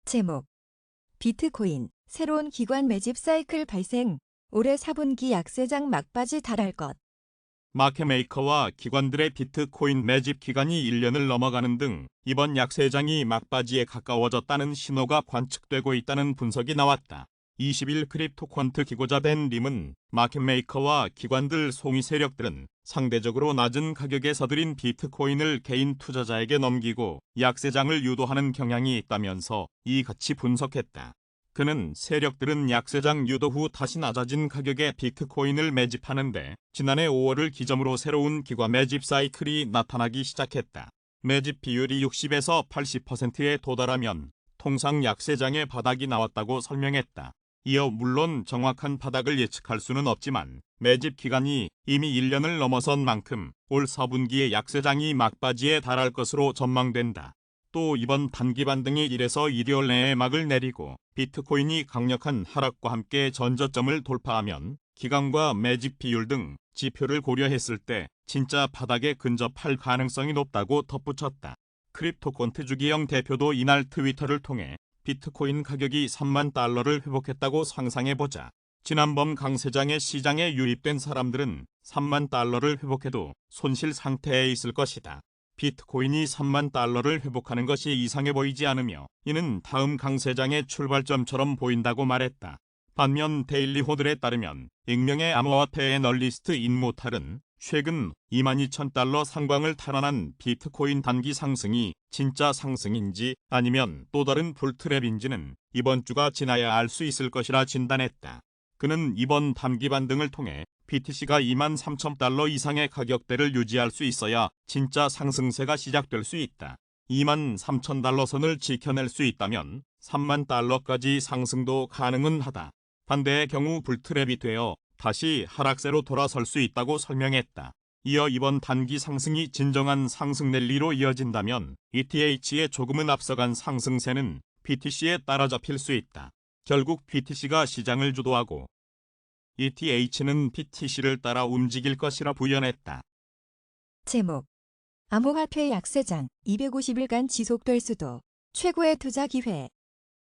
제목 비트코인 새로운 기관 매집 사이클 발생 올해 4분기 약세장 막바지 달할 것. 마켓메이커와 기관들의 비트코인 매집 기간이 1년을 넘어가는 등 이번 약세장이 막바지에 가까워졌다는 신호가 관측되고 있다는 분석이 나왔다. 20일 크립토퀀트 기고자 벤 림은 마켓메이커와 기관들 송이 세력들은 상대적으로 낮은 가격에 사들인 비트코인을 개인 투자자에게 넘기고 약세장을 유도하는 경향이 있다면서 이같이 분석했다. 그는 세력들은 약세장 유도 후 다시 낮아진 가격에 비트코인을 매집하는데 지난해 5월을 기점으로 새로운 기관 매집 사이클이 나타나기 시작했다. 매집 비율이 60에서 80%에 도달하면 통상 약세장의 바닥이 나왔다고 설명했다. 이어 물론 정확한 바닥을 예측할 수는 없지만 매집 기간이 이미 1년을 넘어선 만큼 올 4분기에 약세장이 막바지에 달할 것으로 전망된다. 또 이번 단기 반등이 1에서 2개월 내에 막을 내리고 비트코인이 강력한 하락과 함께 전저점을 돌파하면 기간과 매집 비율 등 지표를 고려했을 때 진짜 바닥에 근접할 가능성이 높다고 덧붙였다. 크립토퀀트 주기영 대표도 이날 트위터를 통해 비트코인 가격이 3만 달러를 회복했다고 상상해보자. 지난번 강세장에 시장에 유입된 사람들은 3만 달러를 회복해도 손실 상태에 있을 것이다. 비트코인이 3만 달러를 회복하는 것이 이상해 보이지 않으며 이는 다음 강세장의 출발점처럼 보인다고 말했다. 반면 데일리 호들에 따르면 익명의 암호화폐 애널리스트 인모탈은 최근 22,000달러 상방을 탈환한 비트코인 단기 상승이 진짜 상승인지 아니면 또 다른 불트랩인지는 이번 주가 지나야 알 수 있을 것이라 진단했다. 그는 이번 단기 반등을 통해 BTC가 23,000달러 이상의 가격대를 유지할 수 있어야 진짜 상승세가 시작될 수 있다. 23,000달러 선을 지켜낼 수 있다면 3만 달러까지 상승도 가능은 하다. 반대의 경우 불트랩이 되어 다시 하락세로 돌아설 수 있다고 설명했다. 이어 이번 단기 상승이 진정한 상승 랠리로 이어진다면 ETH에 조금은 앞서간 상승세는 BTC에 따라잡힐 수 있다. 결국 BTC가 시장을 주도하고 ETH는 BTC를 따라 움직일 것이라 부연했다. 제목 암호화폐 약세장 250일간 지속될 수도 최고의 투자 기회.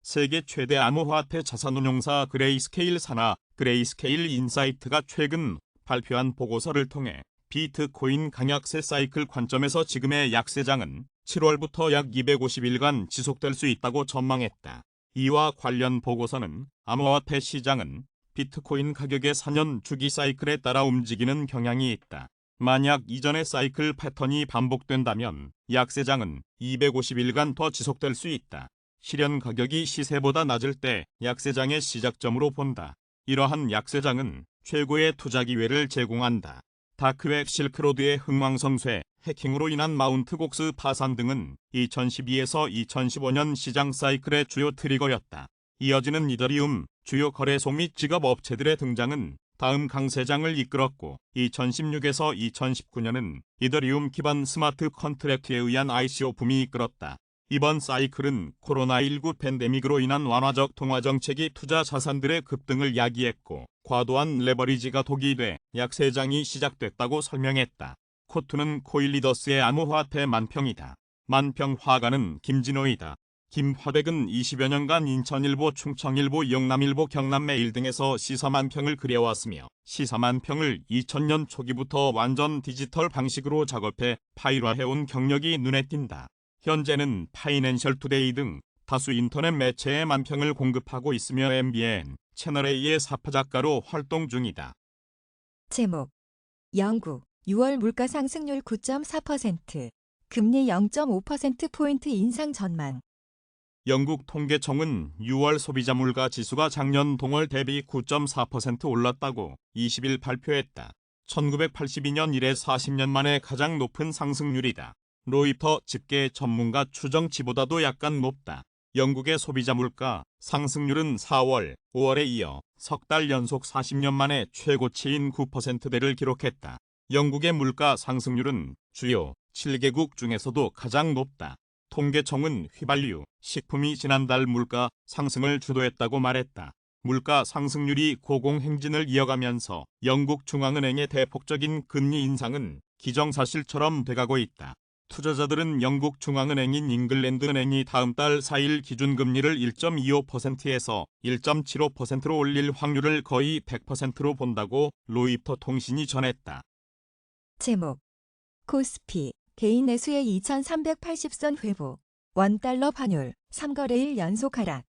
세계 최대 암호화폐 자산운용사 그레이스케일 산하 그레이스케일 인사이트가 최근 발표한 보고서를 통해 비트코인 강약세 사이클 관점에서 지금의 약세장은 7월부터 약 250일간 지속될 수 있다고 전망했다. 이와 관련 보고서는 암호화폐 시장은 비트코인 가격의 4년 주기 사이클에 따라 움직이는 경향이 있다. 만약 이전의 사이클 패턴이 반복된다면 약세장은 250일간 더 지속될 수 있다. 실현 가격이 시세보다 낮을 때 약세장의 시작점으로 본다. 이러한 약세장은 최고의 투자 기회를 제공한다. 다크웹 실크로드의 흥망성쇠, 해킹으로 인한 마운트 곡스 파산 등은 2012에서 2015년 시장 사이클의 주요 트리거였다. 이어지는 이더리움, 주요 거래소 및 지갑업체들의 등장은 다음 강세장을 이끌었고 2016에서 2019년은 이더리움 기반 스마트 컨트랙트에 의한 ICO 붐이 이끌었다. 이번 사이클은 코로나19 팬데믹으로 인한 완화적 통화 정책이 투자 자산들의 급등을 야기했고 과도한 레버리지가 독이 돼 약세장이 시작됐다고 설명했다. 코투는 코일리더스의 암호화폐 만평이다. 만평 화가는 김진호이다. 김화백은 20여 년간 인천일보, 충청일보, 영남일보, 경남매일 등에서 시사만평을 그려왔으며 시사만평을 2000년 초기부터 완전 디지털 방식으로 작업해 파일화해온 경력이 눈에 띈다. 현재는 파이낸셜 투데이 등 다수 인터넷 매체에 만평을 공급하고 있으며 MBN, 채널A의 사파작가로 활동 중이다. 제목 영국 6월 물가 상승률 9.4%, 금리 0.5%포인트 인상 전망. 영국 통계청은 6월 소비자 물가 지수가 작년 동월 대비 9.4% 올랐다고 20일 발표했다. 1982년 이래 40년 만에 가장 높은 상승률이다. 로이터 집계 전문가 추정치보다도 약간 높다. 영국의 소비자 물가 상승률은 4월, 5월에 이어 석 달 연속 40년 만에 최고치인 9%대를 기록했다. 영국의 물가 상승률은 주요 7개국 중에서도 가장 높다. 통계청은 휘발유, 식품이 지난달 물가 상승을 주도했다고 말했다. 물가 상승률이 고공행진을 이어가면서 영국 중앙은행의 대폭적인 금리 인상은 기정사실처럼 돼가고 있다. 투자자들은 영국 중앙은행인 잉글랜드 은행이 다음 달 4일 기준금리를 1.25%에서 1.75%로 올릴 확률을 거의 100%로 본다고 로이터 통신이 전했다. 제목 코스피 개인 매수의 2380선 회복 원달러 환율 3거래일 연속 하락.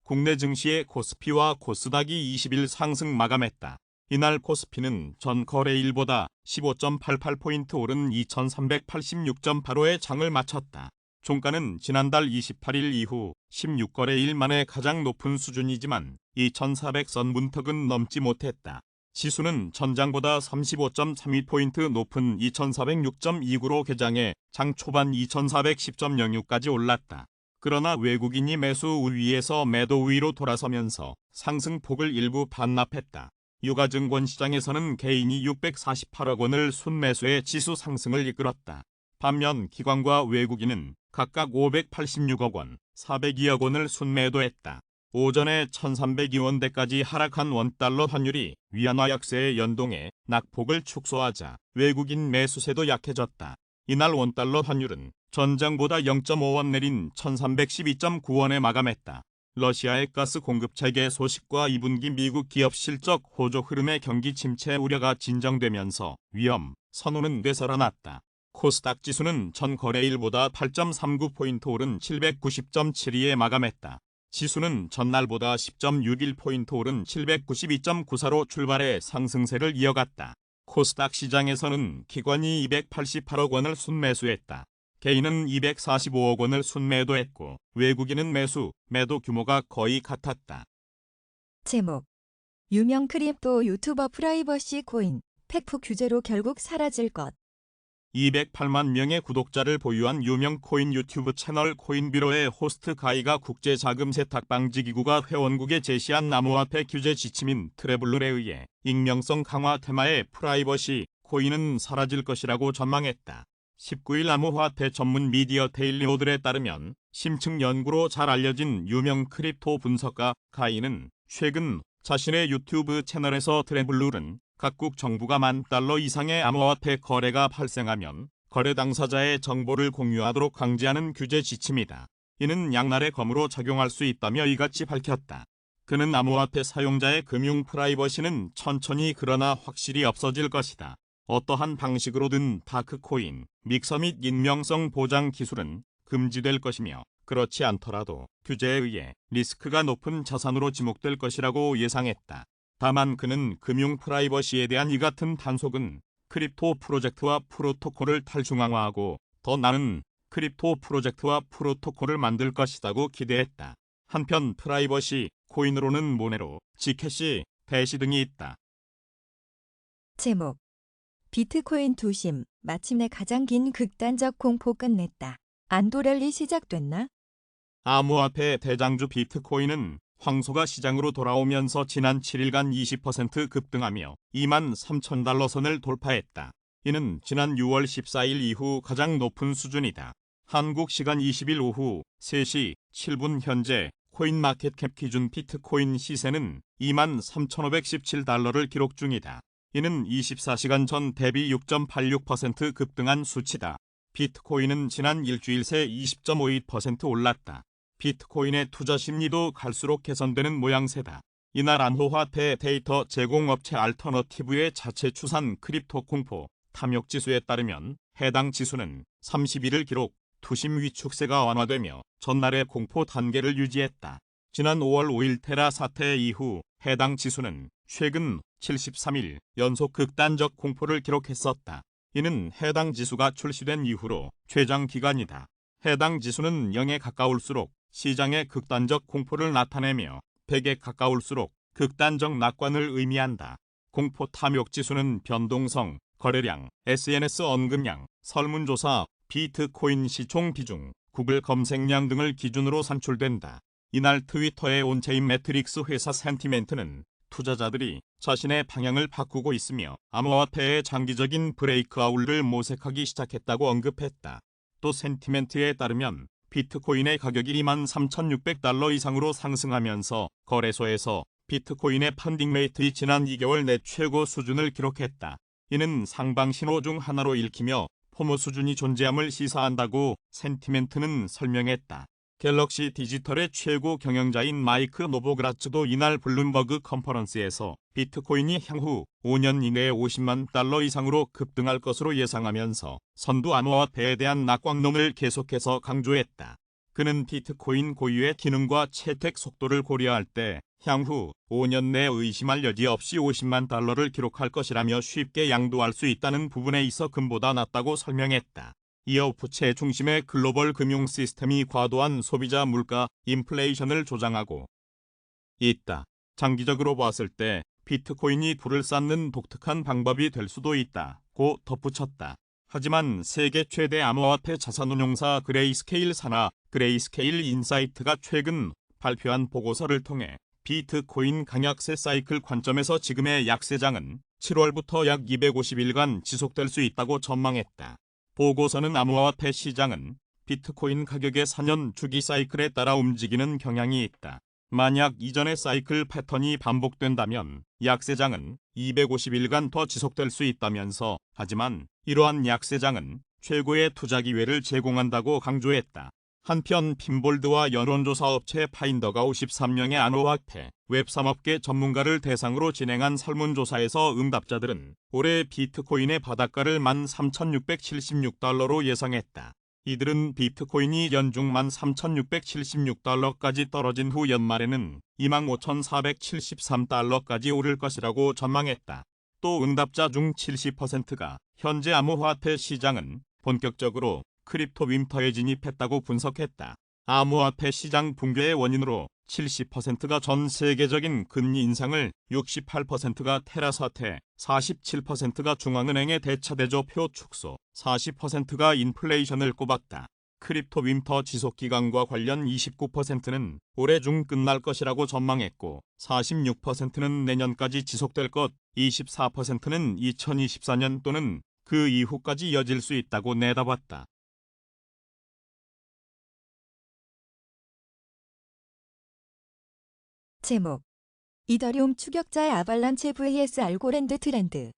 국내 증시의 코스피와 코스닥이 20일 상승 마감했다. 이날 코스피는 전 거래일보다 15.88포인트 오른 2386.85에 장을 마쳤다. 종가는 지난달 28일 이후 16거래일 만에 가장 높은 수준이지만 2400선 문턱은 넘지 못했다. 지수는 전장보다 35.32포인트 높은 2406.29로 개장해 장 초반 2410.06까지 올랐다. 그러나 외국인이 매수 우위에서 매도 우위로 돌아서면서 상승폭을 일부 반납했다. 유가증권 시장에서는 개인이 648억 원을 순매수해 지수 상승을 이끌었다. 반면 기관과 외국인은 각각 586억 원, 402억 원을 순매도했다. 오전에 1302원대까지 하락한 원달러 환율이 위안화 약세에 연동해 낙폭을 축소하자 외국인 매수세도 약해졌다. 이날 원달러 환율은 전장보다 0.5원 내린 1312.9원에 마감했다. 러시아의 가스 공급 체계 소식과 2분기 미국 기업 실적 호조 흐름의 경기 침체 우려가 진정되면서 위험 선호는 되살아났다. 코스닥 지수는 전 거래일보다 8.39포인트 오른 790.72에 마감했다. 지수는 전날보다 10.61포인트 오른 792.94로 출발해 상승세를 이어갔다. 코스닥 시장에서는 기관이 288억 원을 순매수했다. 개인은 245억 원을 순매도했고 외국인은 매도 규모가 거의 같았다. 제목 유명 크립토 유튜버 프라이버시 코인 팩프 규제로 결국 사라질 것. 208만 명의 구독자를 보유한 유명 코인 유튜브 채널 코인뷰로의 호스트 가이가 국제자금세탁방지기구가 회원국에 제시한 암호화폐 규제 지침인 트래블룰에 의해 익명성 강화 테마의 프라이버시 코인은 사라질 것이라고 전망했다. 19일 암호화폐 전문 미디어 데일리 오들에 따르면 심층 연구로 잘 알려진 유명 크립토 분석가 가이는 최근 자신의 유튜브 채널에서 트래블룰은 각국 정부가 $10,000 이상의 암호화폐 거래가 발생하면 거래 당사자의 정보를 공유하도록 강제하는 규제 지침이다. 이는 양날의 검으로 작용할 수 있다며 이같이 밝혔다. 그는 암호화폐 사용자의 금융 프라이버시는 천천히 그러나 확실히 없어질 것이다. 어떠한 방식으로든 다크코인, 믹서 및 익명성 보장 기술은 금지될 것이며 그렇지 않더라도 규제에 의해 리스크가 높은 자산으로 지목될 것이라고 예상했다. 다만 그는 금융 프라이버시에 대한 이 같은 단속은 크립토 프로젝트와 프로토콜을 탈중앙화하고 더 나은 크립토 프로젝트와 프로토콜을 만들 것이라고 기대했다. 한편 프라이버시 코인으로는 모네로, 지캐시, 대시 등이 있다. 제목 비트코인 투심 마침내 가장 긴 극단적 공포 끝냈다. 안도랠리 시작됐나? 암호화폐 대장주 비트코인은 황소가 시장으로 돌아오면서 지난 7일간 20% 급등하며 23,000달러 선을 돌파했다. 이는 지난 6월 14일 이후 가장 높은 수준이다. 한국 시간 20일 오후 3시 7분 현재 코인마켓캡 기준 비트코인 시세는 23,517달러를 기록 중이다. 이는 24시간 전 대비 6.86% 급등한 수치다. 비트코인은 지난 일주일 새 20.52% 올랐다. 비트코인의 투자 심리도 갈수록 개선되는 모양새다. 이날 암호화폐 데이터 제공업체 알터너티브의 자체 추산 크립토 공포 탐욕지수에 따르면 해당 지수는 31일 기록 투심 위축세가 완화되며 전날의 공포 단계를 유지했다. 지난 5월 5일 테라 사태 이후 해당 지수는 최근 73일 연속 극단적 공포를 기록했었다. 이는 해당 지수가 출시된 이후로 최장 기간이다. 해당 지수는 0에 가까울수록 시장의 극단적 공포를 나타내며 100에 가까울수록 극단적 낙관을 의미한다. 공포 탐욕 지수는 변동성, 거래량, SNS 언급량, 설문조사, 비트코인 시총 비중, 구글 검색량 등을 기준으로 산출된다. 이날 트위터의 온체인 매트릭스 회사 센티멘트는 투자자들이 자신의 방향을 바꾸고 있으며 암호화폐의 장기적인 브레이크아웃을 모색하기 시작했다고 언급했다. 또 센티멘트에 따르면 비트코인의 가격이 23,600달러 이상으로 상승하면서 거래소에서 비트코인의 펀딩 레이트의 지난 2개월 내 최고 수준을 기록했다. 이는 상방 신호 중 하나로 읽히며 소모 수준이 존재함을 시사한다고 센티멘트는 설명했다. 갤럭시 디지털의 최고 경영자인 마이크 노보그라츠도 이날 블룸버그 컨퍼런스에서 비트코인이 향후 5년 이내에 $50만 이상으로 급등할 것으로 예상하면서 선두 암호화폐에 대한 낙광론을 계속해서 강조했다. 그는 비트코인 고유의 기능과 채택 속도를 고려할 때 향후 5년 내에 의심할 여지 없이 $50만 기록할 것이라며 쉽게 양도할 수 있다는 부분에 있어 금보다 낫다고 설명했다. 이어 부채 중심의 글로벌 금융 시스템이 과도한 소비자 물가 인플레이션을 조장하고 있다. 장기적으로 봤을 때 비트코인이 불을 쌓는 독특한 방법이 될 수도 있다고 덧붙였다. 하지만 세계 최대 암호화폐 자산운용사 그레이스케일 산하 그레이스케일 인사이트가 최근 발표한 보고서를 통해 비트코인 강약세 사이클 관점에서 지금의 약세장은 7월부터 약 250일간 지속될 수 있다고 전망했다. 보고서는 암호화폐 시장은 비트코인 가격의 4년 주기 사이클에 따라 움직이는 경향이 있다. 만약 이전의 사이클 패턴이 반복된다면 약세장은 250일간 더 지속될 수 있다면서 하지만 이러한 약세장은 최고의 투자 기회를 제공한다고 강조했다. 한편 핀볼드와 여론조사 업체 파인더가 53명의 암호화폐 웹3업계 전문가를 대상으로 진행한 설문조사에서 응답자들은 올해 비트코인의 바닷가를 $13,676로 예상했다. 이들은 비트코인이 연중 $13,676까지 떨어진 후 연말에는 $25,473까지 오를 것이라고 전망했다. 또 응답자 중 70%가 현재 암호화폐 시장은 본격적으로 크립토 윈터에 진입했다고 분석했다. 암호화폐 시장 붕괴의 원인으로 70%가 전 세계적인 금리 인상을, 68%가 테라 사태, 47%가 중앙은행의 대차대조표 축소, 40%가 인플레이션을 꼽았다. 크립토 윈터 지속기간과 관련 29%는 올해 중 끝날 것이라고 전망했고 46%는 내년까지 지속될 것, 24%는 2024년 또는 그 이후까지 이어질 수 있다고 내다봤다. 제목 이더리움 추격자의 아발란체 vs 알고랜드 트렌드.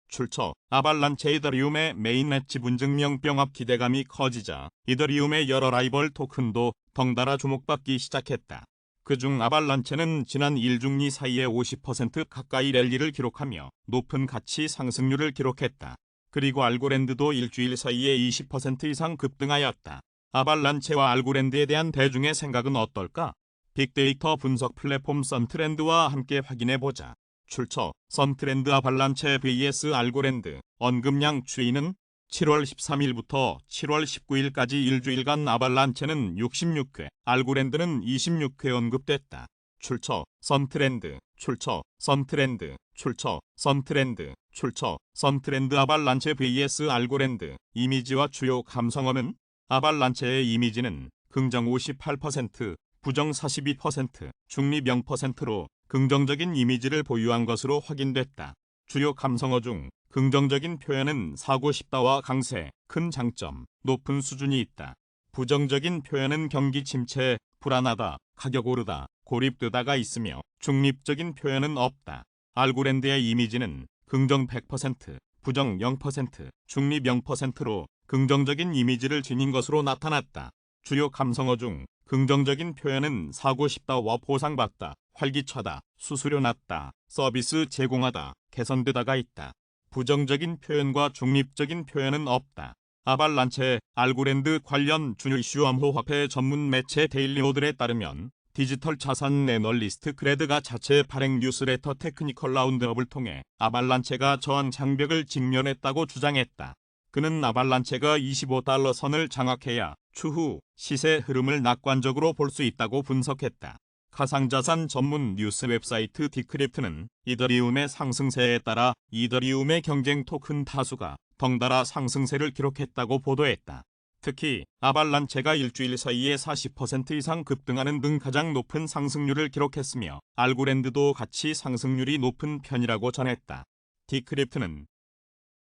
출처 아발란체 이더리움의 메인넷 지분 증명 병합 기대감이 커지자 이더리움의 여러 라이벌 토큰도 덩달아 주목받기 시작했다. 그중 아발란체는 지난 1중리 사이에 50% 가까이 랠리를 기록하며 높은 가치 상승률을 기록했다. 그리고 알고랜드도 일주일 사이에 20% 이상 급등하였다. 아발란체와 알고랜드에 대한 대중의 생각은 어떨까? 빅데이터 분석 플랫폼 선트렌드와 함께 확인해보자. 출처 선트렌드 아발란체 vs 알고랜드. 언급량 추이는 7월 13일부터 7월 19일까지 일주일간 아발란체는 66회, 알고랜드는 26회 언급됐다. 출처 선트렌드. 출처 선트렌드. 출처 선트렌드. 출처 선트렌드 아발란체 vs 알고랜드. 이미지와 주요 감성어는 아발란체의 이미지는 긍정 58%, 부정 42%, 중립 0%로 긍정적인 이미지를 보유한 것으로 확인됐다. 주요 감성어 중 긍정적인 표현은 사고 싶다와 강세, 큰 장점, 높은 수준이 있다. 부정적인 표현은 경기 침체, 불안하다, 가격 오르다, 고립되다가 있으며 중립적인 표현은 없다. 알고랜드의 이미지는 긍정 100%, 부정 0%, 중립 0%로 긍정적인 이미지를 지닌 것으로 나타났다. 주요 감성어 중 긍정적인 표현은 사고 싶다와 보상받다, 활기차다, 수수료 낮다, 서비스 제공하다, 개선되다가 있다. 부정적인 표현과 중립적인 표현은 없다. 아발란체, 알고랜드 관련 주요 이슈 암호화폐 전문 매체 데일리오들에 따르면 디지털 자산 애널리스트 그레드가 자체 발행 뉴스레터 테크니컬 라운드업을 통해 아발란체가 저항 장벽을 직면했다고 주장했다. 그는 아발란체가 $25 선을 장악해야 추후 시세 흐름을 낙관적으로 볼 수 있다고 분석했다. 가상자산 전문 뉴스 웹사이트 디크립트는 이더리움의 상승세에 따라 이더리움의 경쟁 토큰 다수가 덩달아 상승세를 기록했다고 보도했다. 특히 아발란체가 일주일 사이에 40% 이상 급등하는 등 가장 높은 상승률을 기록했으며 알고랜드도 같이 상승률이 높은 편이라고 전했다. 디크립트는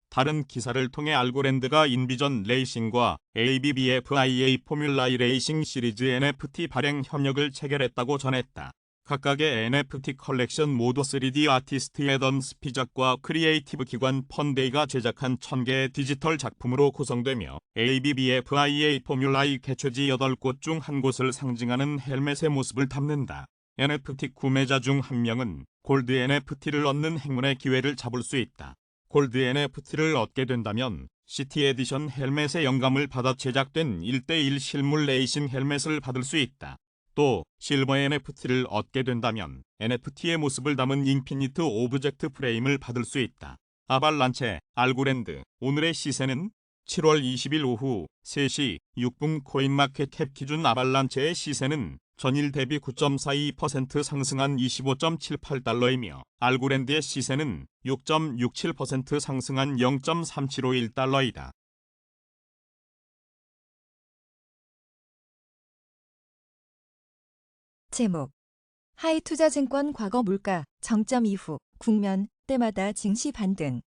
다른 기사를 통해 알고랜드가 인비전 레이싱과 ABBFIA 포뮬라 E 레이싱 시리즈 NFT 발행 협력을 체결했다고 전했다. 각각의 NFT 컬렉션 모두 3D 아티스트 애덤스 피작과 크리에이티브 기관 펀데이가 제작한 1000개의 디지털 작품으로 구성되며 ABBFIA 포뮬라이 개최지 8곳 중 한 곳을 상징하는 헬멧의 모습을 담는다. NFT 구매자 중 한 명은 골드 NFT를 얻는 행운의 기회를 잡을 수 있다. 골드 NFT를 얻게 된다면 시티 에디션 헬멧의 영감을 받아 제작된 1:1 실물 레이싱 헬멧을 받을 수 있다. 또 실버 NFT를 얻게 된다면 NFT의 모습을 담은 인피니트 오브젝트 프레임을 받을 수 있다. 아발란체, 알고랜드, 오늘의 시세는 7월 20일 오후 3시 6분 코인마켓캡 기준 아발란체의 시세는 전일 대비 9.42% 상승한 25.78달러이며 알고랜드의 시세는 6.67% 상승한 0.3751달러이다. 제목 하이투자증권 과거 물가 정점 이후 국면 때마다 증시 반등.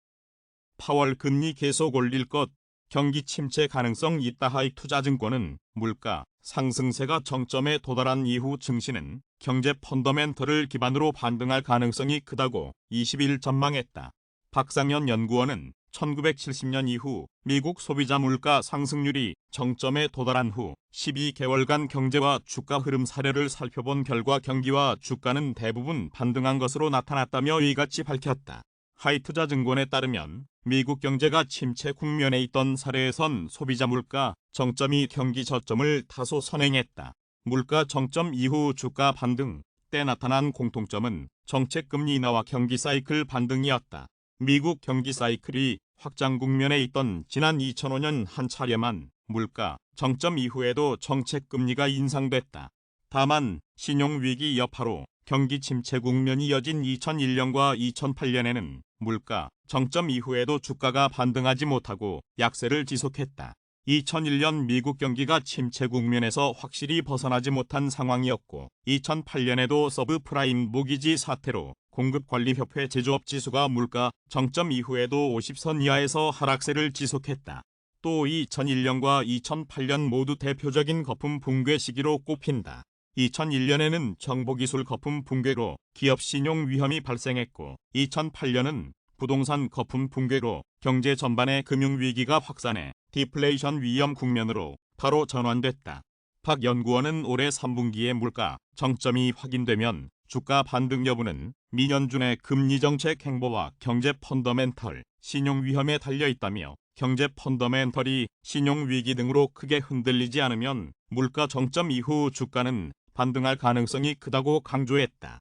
8월 금리 계속 올릴 것, 경기 침체 가능성 있다. 하이투자증권은 물가 상승세가 정점에 도달한 이후 증시는 경제 펀더멘털을 기반으로 반등할 가능성이 크다고 20일 전망했다. 박상현 연구원은 1970년 이후 미국 소비자 물가 상승률이 정점에 도달한 후 12개월간 경제와 주가 흐름 사례를 살펴본 결과 경기와 주가는 대부분 반등한 것으로 나타났다며 이같이 밝혔다. 하이투자증권에 따르면 미국 경제가 침체 국면에 있던 사례에선 소비자 물가 정점이 경기 저점을 다소 선행했다. 물가 정점 이후 주가 반등 때 나타난 공통점은 정책금리 인하와 경기 사이클 반등이었다. 미국 경기 사이클이 확장 국면에 있던 지난 2005년 한 차례만 물가 정점 이후에도 정책금리가 인상됐다. 다만 신용위기 여파로 경기 침체 국면이 이어진 2001년과 2008년에는 물가 정점 이후에도 주가가 반등하지 못하고 약세를 지속했다. 2001년 미국 경기가 침체 국면에서 확실히 벗어나지 못한 상황이었고 2008년에도 서브프라임 모기지 사태로 공급관리협회 제조업지수가 물가 정점 이후에도 50선 이하에서 하락세를 지속했다. 또 2001년과 2008년 모두 대표적인 거품 붕괴 시기로 꼽힌다. 2001년에는 정보기술 거품 붕괴로 기업 신용 위험이 발생했고 2008년은 부동산 거품 붕괴로 경제 전반의 금융위기가 확산해 디플레이션 위험 국면으로 바로 전환됐다. 박 연구원은 올해 3분기의 물가 정점이 확인되면 주가 반등 여부는 미연준의 금리정책 행보와 경제 펀더멘털, 신용 위험에 달려있다며 경제 펀더멘털이 신용위기 등으로 크게 흔들리지 않으면 물가 정점 이후 주가는 반등할 가능성이 크다고 강조했다.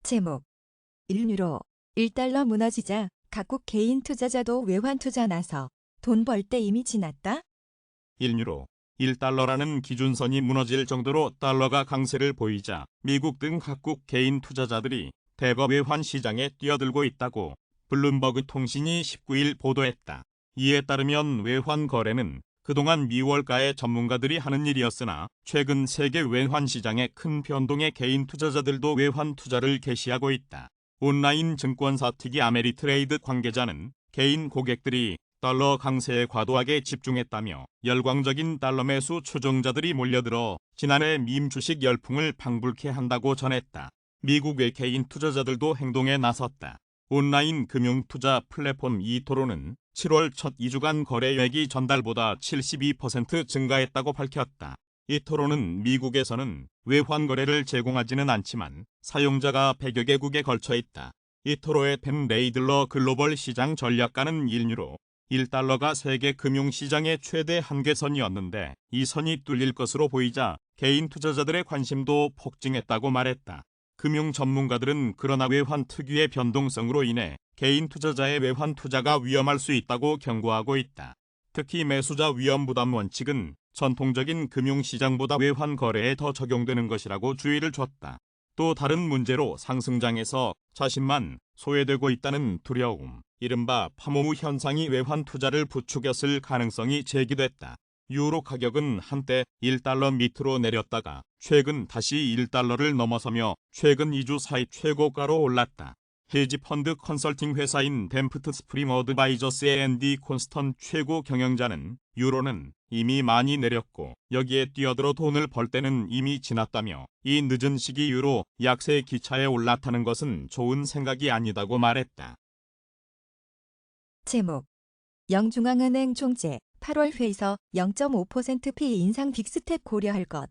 제목 1유로 1달러 무너지자 각국 개인 투자자도 외환 투자 나서 돈 벌 때 이미 지났다? 1유로 1달러라는 기준선이 무너질 정도로 달러가 강세를 보이자 미국 등 각국 개인 투자자들이 대거 외환 시장에 뛰어들고 있다고 블룸버그 통신이 19일 보도했다. 이에 따르면 외환 거래는 그동안 미월가의 전문가들이 하는 일이었으나 최근 세계 외환 시장의 큰 변동에 개인 투자자들도 외환 투자를 개시하고 있다. 온라인 증권사 티기 아메리트레이드 관계자는 개인 고객들이 달러 강세에 과도하게 집중했다며 열광적인 달러 매수 추종자들이 몰려들어 지난해 밈 주식 열풍을 방불케 한다고 전했다. 미국의 개인 투자자들도 행동에 나섰다. 온라인 금융투자 플랫폼 이토로는 7월 첫 2주간 거래액이 전달보다 72% 증가했다고 밝혔다. 이토로는 미국에서는 외환 거래를 제공하지는 않지만 사용자가 100여 개국에 걸쳐 있다. 이토로의 벤 레이들러 글로벌 시장 전략가는 1유로 1달러가 세계 금융시장의 최대 한계선이었는데 이 선이 뚫릴 것으로 보이자 개인 투자자들의 관심도 폭증했다고 말했다. 금융 전문가들은 그러나 외환 특유의 변동성으로 인해 개인 투자자의 외환 투자가 위험할 수 있다고 경고하고 있다. 특히 매수자 위험 부담 원칙은 전통적인 금융시장보다 외환 거래에 더 적용되는 것이라고 주의를 줬다. 또 다른 문제로 상승장에서 자신만 소외되고 있다는 두려움, 이른바 파모무 현상이 외환 투자를 부추겼을 가능성이 제기됐다. 유로 가격은 한때 1달러 밑으로 내렸다가 최근 다시 1달러를 넘어서며 최근 2주 사이 최고가로 올랐다. 헤지펀드 컨설팅 회사인 댐프트 스프링 어드바이저스의 앤디 콘스턴 최고 경영자는 유로는 이미 많이 내렸고 여기에 뛰어들어 돈을 벌 때는 이미 지났다며 이 늦은 시기 유로 약세 기차에 올라타는 것은 좋은 생각이 아니다고 말했다. 제목 영중앙은행 총재 8월 회의서 0.5%피 인상 빅스텝 고려할 것.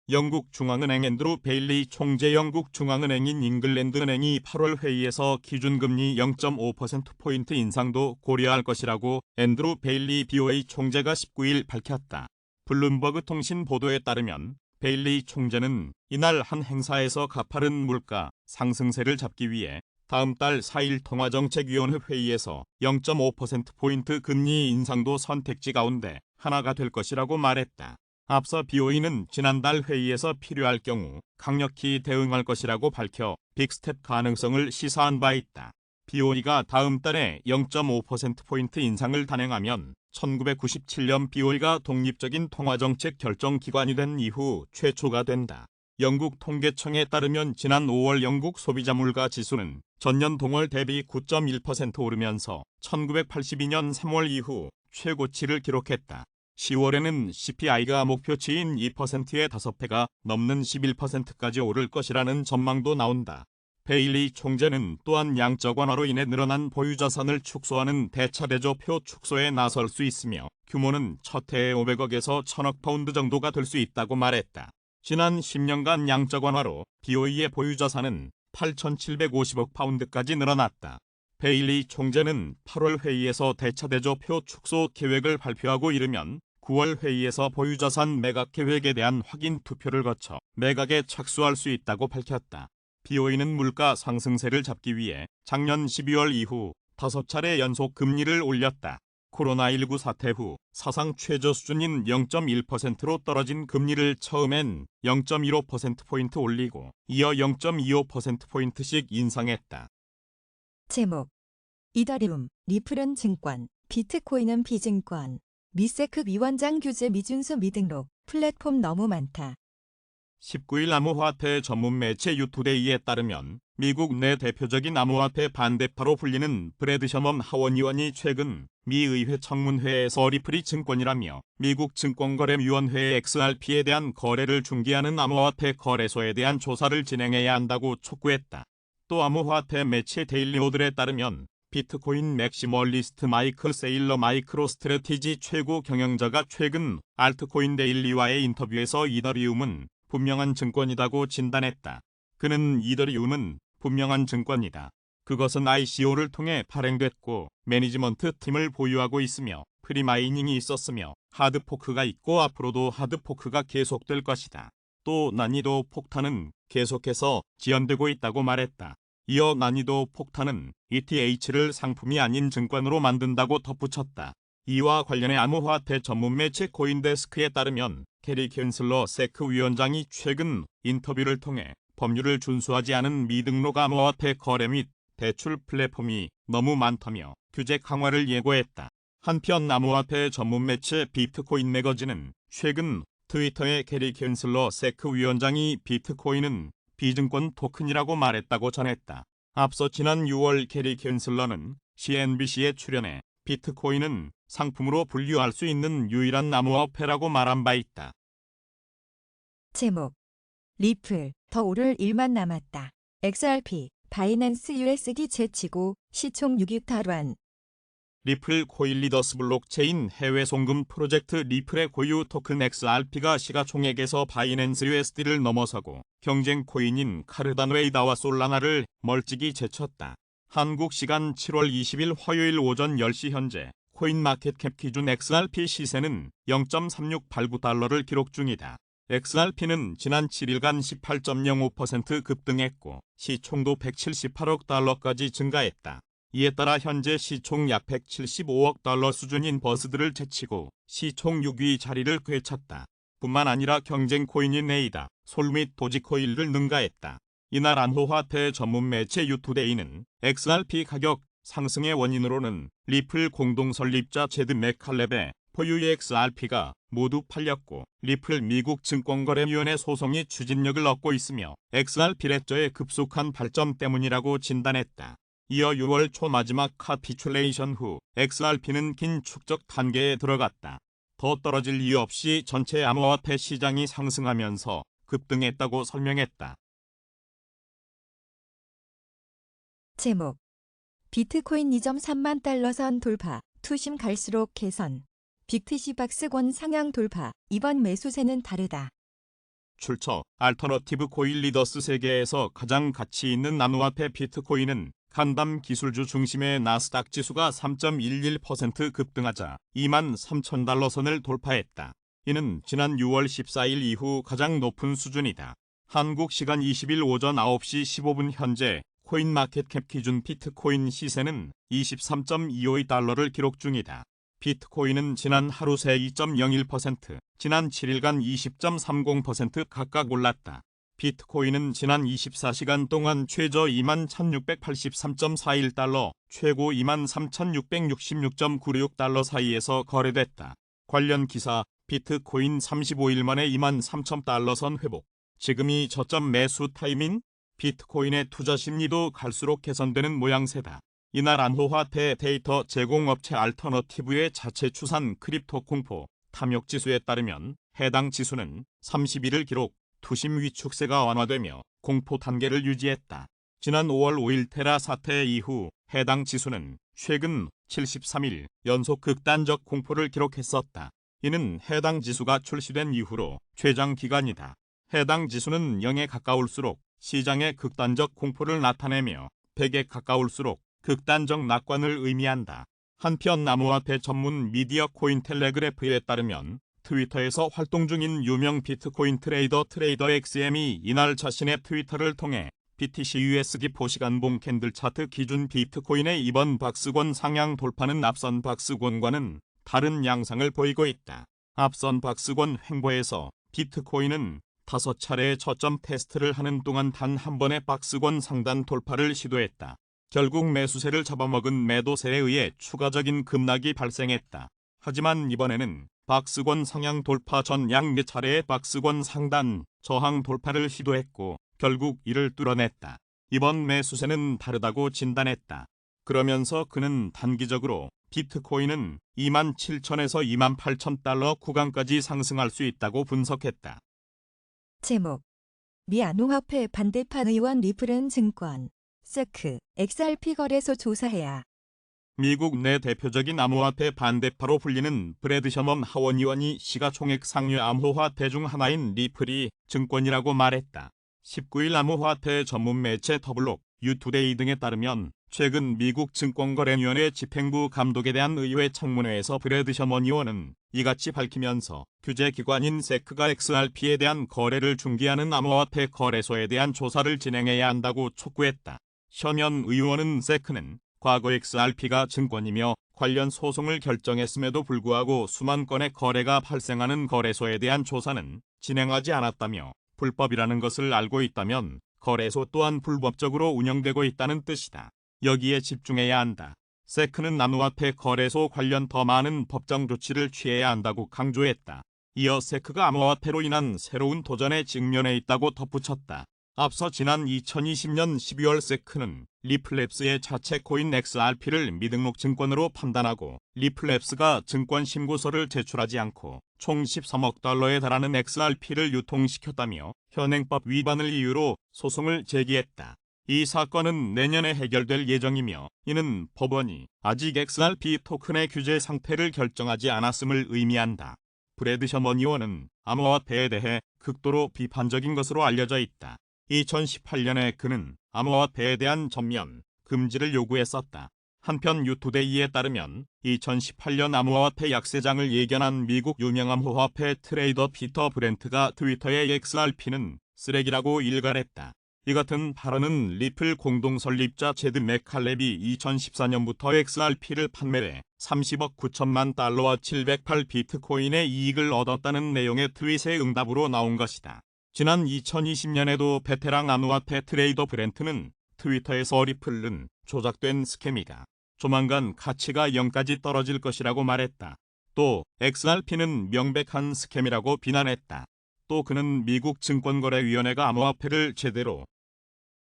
영국 중앙은행 앤드루 베일리 총재 영국 중앙은행인 잉글랜드은행이 8월 회의에서 기준금리 0.5%포인트 인상도 고려할 것이라고 앤드루 베일리 BOA 총재가 19일 밝혔다. 블룸버그 통신 보도에 따르면 베일리 총재는 이날 한 행사에서 가파른 물가 상승세를 잡기 위해 다음 달 4일 통화정책위원회 회의에서 0.5%포인트 금리 인상도 선택지 가운데 하나가 될 것이라고 말했다. 앞서 BOE는 지난달 회의에서 필요할 경우 강력히 대응할 것이라고 밝혀 빅스텝 가능성을 시사한 바 있다. BOE가 다음 달에 0.5%포인트 인상을 단행하면 1997년 BOE가 독립적인 통화정책 결정기관이 된 이후 최초가 된다. 영국 통계청에 따르면 지난 5월 영국 소비자 물가 지수는 전년 동월 대비 9.1% 오르면서 1982년 3월 이후 최고치를 기록했다. 10월에는 CPI가 목표치인 2%의 5배가 넘는 11%까지 오를 것이라는 전망도 나온다. 베일리 총재는 또한 양적 완화로 인해 늘어난 보유자산을 축소하는 대차대조표 축소에 나설 수 있으며 규모는 첫 해에 500억에서 1000억 파운드 정도가 될 수 있다고 말했다. 지난 10년간 양적 완화로 BOE의 보유자산은 8,750억 파운드까지 늘어났다. 베일리 총재는 8월 회의에서 대차대조표 축소 계획을 발표하고 이르면 9월 회의에서 보유자산 매각 계획에 대한 확인 투표를 거쳐 매각에 착수할 수 있다고 밝혔다. BOE는 물가 상승세를 잡기 위해 작년 12월 이후 5차례 연속 금리를 올렸다. 코로나19 사태 후 사상 최저 수준인 0.1%로 떨어진 금리를 처음엔 0.15%포인트 올리고 이어 0.25%포인트씩 인상했다. 제목 이더리움, 리플은 증권, 비트코인은 비증권. 미세크 위원장 규제 미준수 미등록, 플랫폼 너무 많다. 19일 암호화폐 전문 매체 유투데이에 따르면 미국 내 대표적인 암호화폐 반대파로 불리는 브래드 셔먼 하원 의원이 최근 미 의회 청문회에서 리플이 증권이라며 미국 증권거래위원회의 XRP에 대한 거래를 중개하는 암호화폐 거래소에 대한 조사를 진행해야 한다고 촉구했다. 또 암호화폐 매체 데일리 오들에 따르면 비트코인 맥시멀리스트 마이클 세일러 마이크로 스트래티지 최고 경영자가 최근 알트코인 데일리와의 인터뷰에서 이더리움은 분명한 증권이라고 진단했다. 그는 이더리움은 분명한 증권이다. 그것은 ICO를 통해 발행됐고 매니지먼트 팀을 보유하고 있으며 프리마이닝이 있었으며 하드포크가 있고 앞으로도 하드포크가 계속될 것이다. 또 난이도 폭탄은 계속해서 지연되고 있다고 말했다. 이어 난이도 폭탄은 ETH를 상품이 아닌 증권으로 만든다고 덧붙였다. 이와 관련해 암호화폐 전문 매체 코인데스크에 따르면 게리 캔슬러 세크 위원장이 최근 인터뷰를 통해 법률을 준수하지 않은 미등록 암호화폐 거래 및 대출 플랫폼이 너무 많다며 규제 강화를 예고했다. 한편 암호화폐 전문 매체 비트코인 매거진은 최근 트위터에 게리 캔슬러 세크 위원장이 비트코인은 비증권 토큰이라고 말했다고 전했다. 앞서 지난 6월 게리 캔슬러는 CNBC에 출연해 비트코인은 상품으로 분류할 수 있는 유일한 암호화폐라고 말한 바 있다. 제목 리플, 더 오를 일만 남았다. XRP, 바이낸스 USD 제치고 시총 6억 달러. 리플 코인 리더스 블록체인 해외 송금 프로젝트 리플의 고유 토큰 XRP가 시가총액에서 바이낸스 USD를 넘어서고 경쟁 코인인 카르다노에이다와 솔라나를 멀찍이 제쳤다. 한국 시간 7월 20일 화요일 오전 10시 현재 코인마켓캡 기준 XRP 시세는 0.3689달러를 기록 중이다. XRP는 지난 7일간 18.05% 급등했고 시총도 178억 달러까지 증가했다. 이에 따라 현재 시총 약 175억 달러 수준인 버스들을 제치고 시총 6위 자리를 되찾다. 뿐만 아니라 경쟁 코인인 에이다, 솔 및 도지코인을 능가했다. 이날 암호화폐 전문 매체 유투데이는 XRP 가격 상승의 원인으로는 리플 공동 설립자 제드 맥칼렙의 보유 XRP가 모두 팔렸고 리플 미국 증권거래위원회 소송이 추진력을 얻고 있으며 XRP ledger의 급속한 발전 때문이라고 진단했다. 이어 6월 초 마지막 카피출레이션 후 XRP는 긴 축적 단계에 들어갔다. 더 떨어질 이유 없이 전체 암호화폐 시장이 상승하면서 급등했다고 설명했다. 제목 비트코인 2.3만 달러 선 돌파, 투심 갈수록 개선. 빅트시 박스권 상향 돌파, 이번 매수세는 다르다. 출처 알터너티브 코인 리더스 세계에서 가장 가치 있는 암호화폐 비트코인은 간담 기술주 중심의 나스닥 지수가 3.11% 급등하자 23,000달러 선을 돌파했다. 이는 지난 6월 14일 이후 가장 높은 수준이다. 한국 시간 20일 오전 9시 15분 현재 코인마켓캡 기준 비트코인 시세는 23.252달러를 기록 중이다. 비트코인은 지난 하루 새 2.01%, 지난 7일간 20.30% 각각 올랐다. 비트코인은 지난 24시간 동안 최저 21,683.41달러, 최고 23,666.96달러 사이에서 거래됐다. 관련 기사, 비트코인 35일 만에 23,000달러 선 회복. 지금이 저점 매수 타이밍? 비트코인의 투자 심리도 갈수록 개선되는 모양새다. 이날 암호화폐 데이터 제공업체 알터너티브의 자체 추산 크립토 공포 탐욕 지수에 따르면 해당 지수는 31일 기록 투심 위축세가 완화되며 공포 단계를 유지했다. 지난 5월 5일 테라 사태 이후 해당 지수는 최근 73일 연속 극단적 공포를 기록했었다. 이는 해당 지수가 출시된 이후로 최장 기간이다. 해당 지수는 0에 가까울수록 시장의 극단적 공포를 나타내며 100에 가까울수록 극단적 낙관을 의미한다. 한편 암호화폐 전문 미디어 코인텔레그래프에 따르면 트위터에서 활동 중인 유명 비트코인 트레이더 XM이 이날 자신의 트위터를 통해 BTC USD 포시간봉 캔들 차트 기준 비트코인의 이번 박스권 상향 돌파는 앞선 박스권과는 다른 양상을 보이고 있다. 앞선 박스권 횡보에서 비트코인은 5차례의 저점 테스트를 하는 동안 단 한 번의 박스권 상단 돌파를 시도했다. 결국 매수세를 잡아먹은 매도세에 의해 추가적인 급락이 발생했다. 하지만 이번에는 박스권 상향 돌파 전 약 4차례의 박스권 상단, 저항 돌파를 시도했고 결국 이를 뚫어냈다. 이번 매수세는 다르다고 진단했다. 그러면서 그는 단기적으로 비트코인은 27,000에서 28,000달러 구간까지 상승할 수 있다고 분석했다. 제목 미 암호화폐 반대판 의원 리플은 증권, 세크, XRP 거래소 조사해야. 미국 내 대표적인 암호화폐 반대파로 불리는 브래드 셔먼 하원 의원이 시가총액 상위 암호화폐 중 하나인 리플이 증권이라고 말했다. 19일 암호화폐 전문 매체 더블록, 유투데이 등에 따르면 최근 미국 증권거래위원회 집행부 감독에 대한 의회 청문회에서 브래드 셔먼 의원은 이같이 밝히면서 규제기관인 세크가 XRP에 대한 거래를 중개하는 암호화폐 거래소에 대한 조사를 진행해야 한다고 촉구했다. 셔먼 의원은 세크는 과거 XRP가 증권이며 관련 소송을 결정했음에도 불구하고 수만 건의 거래가 발생하는 거래소에 대한 조사는 진행하지 않았다며 불법이라는 것을 알고 있다면 거래소 또한 불법적으로 운영되고 있다는 뜻이다. 여기에 집중해야 한다. 세크는 암호화폐 거래소 관련 더 많은 법정 조치를 취해야 한다고 강조했다. 이어 세크가 암호화폐로 인한 새로운 도전에 직면해 있다고 덧붙였다. 앞서 지난 2020년 12월 세크는 리플랩스의 자체 코인 XRP를 미등록 증권으로 판단하고 리플랩스가 증권 신고서를 제출하지 않고 총 13억 달러에 달하는 XRP를 유통시켰다며 현행법 위반을 이유로 소송을 제기했다. 이 사건은 내년에 해결될 예정이며 이는 법원이 아직 XRP 토큰의 규제 상태를 결정하지 않았음을 의미한다. 브래드 셔먼 의원은 암호화폐에 대해 극도로 비판적인 것으로 알려져 있다. 2018년에 그는 암호화폐에 대한 전면 금지를 요구했었다. 한편 유투데이에 따르면 2018년 암호화폐 약세장을 예견한 미국 유명 암호화폐 트레이더 피터 브렌트가 트위터에 XRP는 쓰레기라고 일갈했다. 이 같은 발언은 리플 공동 설립자 제드 맥칼렙이 2014년부터 XRP를 판매해 30억 9천만 달러와 708 비트코인의 이익을 얻었다는 내용의 트윗의 응답으로 나온 것이다. 지난 2020년에도 베테랑 암호화폐 트레이더 브렌트는 트위터에서 리플은 조작된 스캠이다. 조만간 가치가 0까지 떨어질 것이라고 말했다. 또 XRP는 명백한 스캠이라고 비난했다. 또 그는 미국 증권거래위원회가 암호화폐를 제대로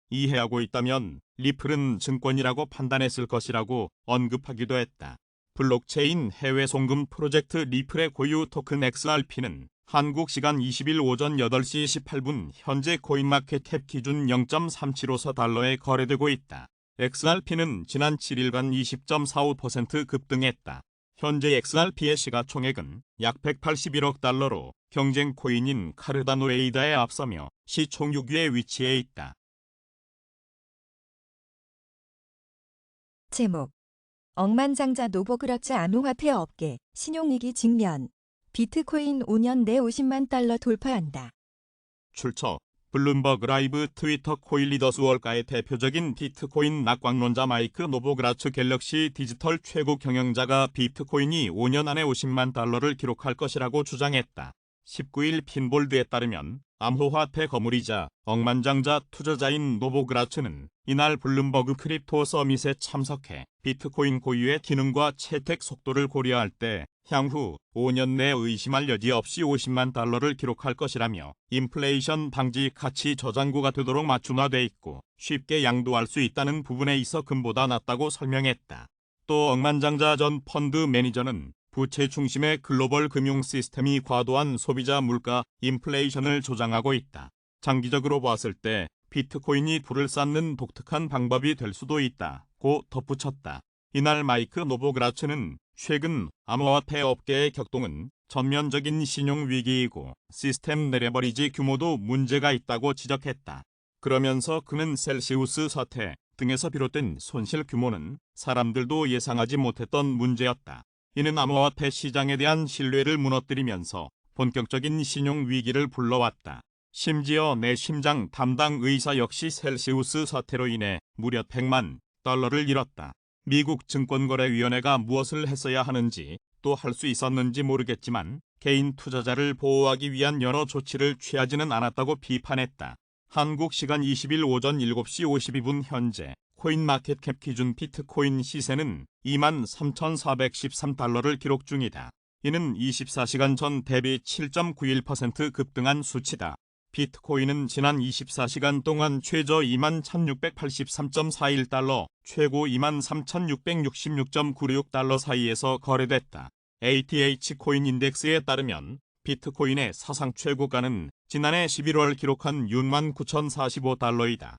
이해하고 있다면 리플은 증권이라고 판단했을 것이라고 언급하기도 했다. 블록체인 해외 송금 프로젝트 리플의 고유 토큰 XRP는 한국 시간 20일 오전 8시 18분 현재 코인마켓캡 기준 0.375서 달러에 거래되고 있다. XRP는 지난 7일간 20.45% 급등했다. 현재 XRP의 시가총액은 약 181억 달러로 경쟁 코인인 카르다노 에이다에 앞서며 시총 6위에 위치해 있다. 제목 억만장자 노보그라츠 암호화폐 업계 신용위기 직면 비트코인 5년 내 50만 달러 돌파한다. 출처 블룸버그 라이브 트위터 코인리더스 월가의 대표적인 비트코인 낙광론자 마이크 노보그라츠 갤럭시 디지털 최고 경영자가 비트코인이 5년 안에 50만 달러를 기록할 것이라고 주장했다. 19일 핀볼드에 따르면 암호화폐 거물이자 억만장자 투자자인 노보그라츠는 이날 블룸버그 크립토 서밋에 참석해 비트코인 고유의 기능과 채택 속도를 고려할 때 향후 5년 내 의심할 여지 없이 50만 달러를 기록할 것이라며 인플레이션 방지 가치 저장고가 되도록 맞춤화돼 있고 쉽게 양도할 수 있다는 부분에 있어 금보다 낫다고 설명했다. 또 억만장자 전 펀드 매니저는 부채 중심의 글로벌 금융 시스템이 과도한 소비자 물가 인플레이션을 조장하고 있다. 장기적으로 봤을 때 비트코인이 불을 쌓는 독특한 방법이 될 수도 있다고 덧붙였다. 이날 마이크 노보그라츠는 최근 암호화폐 업계의 격동은 전면적인 신용 위기이고 시스템 내레버리지 규모도 문제가 있다고 지적했다. 그러면서 그는 셀시우스 사태 등에서 비롯된 손실 규모는 사람들도 예상하지 못했던 문제였다. 이는 암호화폐 시장에 대한 신뢰를 무너뜨리면서 본격적인 신용 위기를 불러왔다. 심지어 내 심장 담당 의사 역시 셀시우스 사태로 인해 무려 100만 달러를 잃었다. 미국 증권거래위원회가 무엇을 했어야 하는지 또 할 수 있었는지 모르겠지만 개인 투자자를 보호하기 위한 여러 조치를 취하지는 않았다고 비판했다. 한국 시간 20일 오전 7시 52분 현재 코인마켓캡 기준 비트코인 시세는 23,413달러를 기록 중이다. 이는 24시간 전 대비 7.91% 급등한 수치다. 비트코인은 지난 24시간 동안 최저 21,683.41달러, 최고 23,666.96달러 사이에서 거래됐다. ATH 코인 인덱스에 따르면 비트코인의 사상 최고가는 지난해 11월 기록한 69,045달러이다.